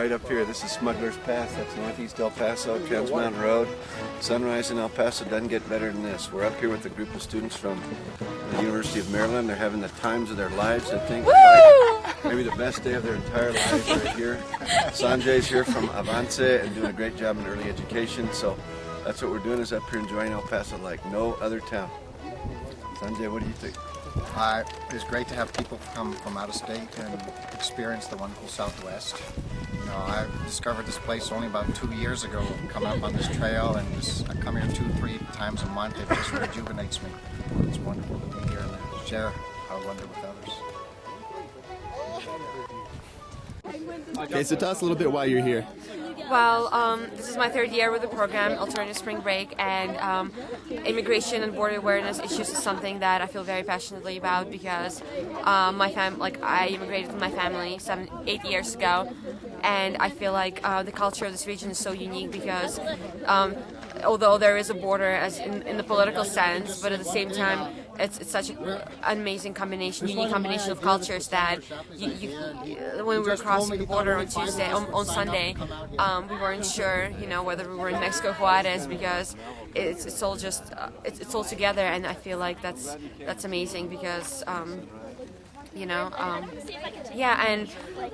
right up here. This is Smuggler's Pass. That's Northeast El Paso, Trans Mountain Road. Sunrise in El Paso doesn't get better than this. We're up here with a group of students from the University of Maryland. They're having the times of their lives, I think. Maybe the best day of their entire lives right here. Sanjay's here from Avance and doing a great job in early education. So that's what we're doing, is up here enjoying El Paso like no other town. Sanjay, what do you think? It's great to have people come from out of state and experience the wonderful Southwest. You know, I discovered this place only about 2 years ago, coming up on this trail, and I come here 2-3 times a month. It just rejuvenates me. It's wonderful to be here and share our wonder with others. Okay, so tell us a little bit why you're here. Well, this is my third year with the program, Alternative Spring Break, and immigration and border awareness issues is something that I feel very passionately about because I immigrated with my family 8 years ago, and I feel like the culture of this region is so unique because although there is a border as in the political sense, but at the same time it's such an amazing combination, unique combination of cultures that when we were crossing the border on Sunday, we weren't sure, whether we were in Mexico Juarez because it's all just it's all together, and I feel like that's amazing because.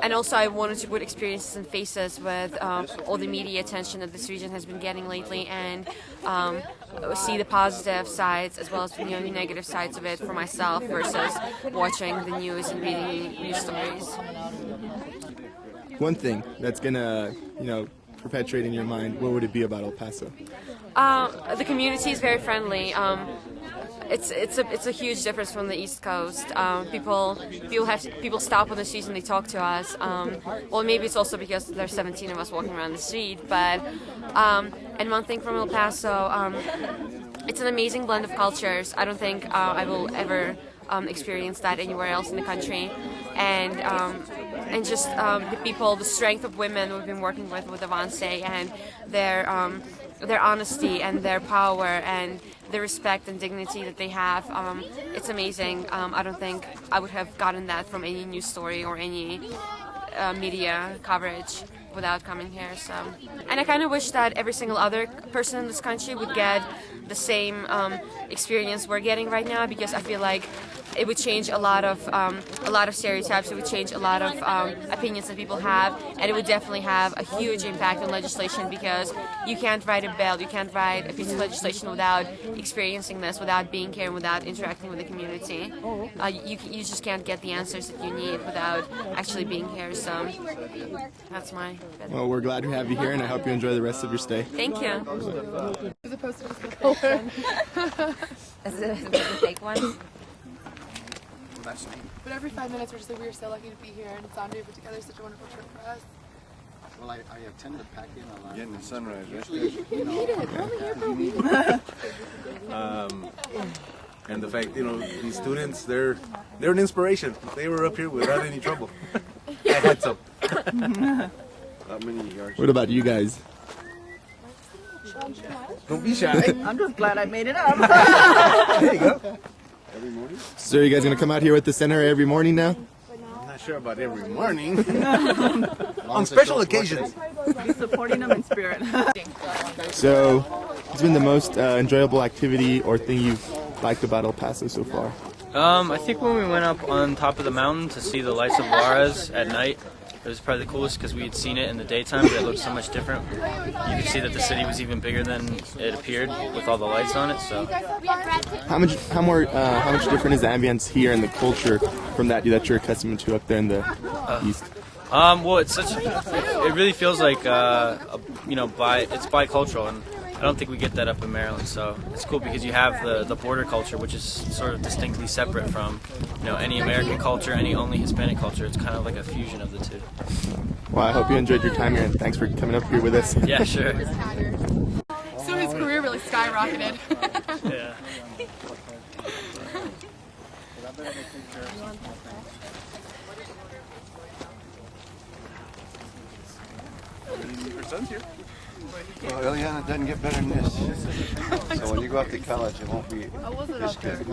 And also I wanted to put experiences and faces with all the media attention that this region has been getting lately, and see the positive sides as well as the negative sides of it for myself versus watching the news and reading news stories. One thing that's gonna, perpetuate in your mind, what would it be about El Paso? The community is very friendly. It's a huge difference from the East Coast. People stop on the streets and they talk to us. Well, maybe it's also because there's 17 of us walking around the street. But and one thing from El Paso, it's an amazing blend of cultures. I don't think I will ever experience that anywhere else in the country. And just the people, the strength of women we've been working with Avance, and their honesty and their power and the respect and dignity that they have. It's amazing. I don't think I would have gotten that from any news story or any media coverage without coming here. So, and I kind of wish that every single other person in this country would get the same experience we're getting right now, because I feel like it would change a lot of stereotypes. It would change a lot of opinions that people have, and it would definitely have a huge impact on legislation, because you can't write a bill, you can't write a piece of legislation without experiencing this, without being here, and without interacting with the community. You just can't get the answers that you need without actually being here. So that's my bit. Well, we're glad to have you here, and I hope you enjoy the rest of your stay. Thank you. As opposed to just Is it a fake one? But every 5 minutes we're just like, we are so lucky to be here, and Sanjay put together such a wonderful trip for us. Well, I attended a pack-in a lot. Getting the sunrise, right? We made it. We're only here for a week. And the fact, these students, they're an inspiration. They were up here without any trouble. I had some. Not many yards. What about you guys? Don't be shy. I'm just glad I made it up. There you go. Every morning? So are you guys gonna come out here with the center every morning now? I'm not sure about every morning. On special occasions. Be supporting them in spirit. So, what's been the most enjoyable activity or thing you've liked about El Paso so far? I think when we went up on top of the mountain to see the lights of Juarez at night, it was probably the coolest because we had seen it in the daytime, but it looked so much different. You could see that the city was even bigger than it appeared with all the lights on it. So, How much different is the ambience here and the culture from that you're accustomed to up there in the east? Well, it really feels like it's bicultural, and I don't think we get that up in Maryland. So it's cool because you have the border culture, which is sort of distinctly separate from any American culture, any only Hispanic culture. It's kind of like a fusion of the two. Well, I hope you enjoyed your time here, and thanks for coming up here with us. Yeah, sure. So his career really skyrocketed. Yeah. Your son's here. Well, Ileana doesn't get better than this. So when you go off to college, it won't be this good.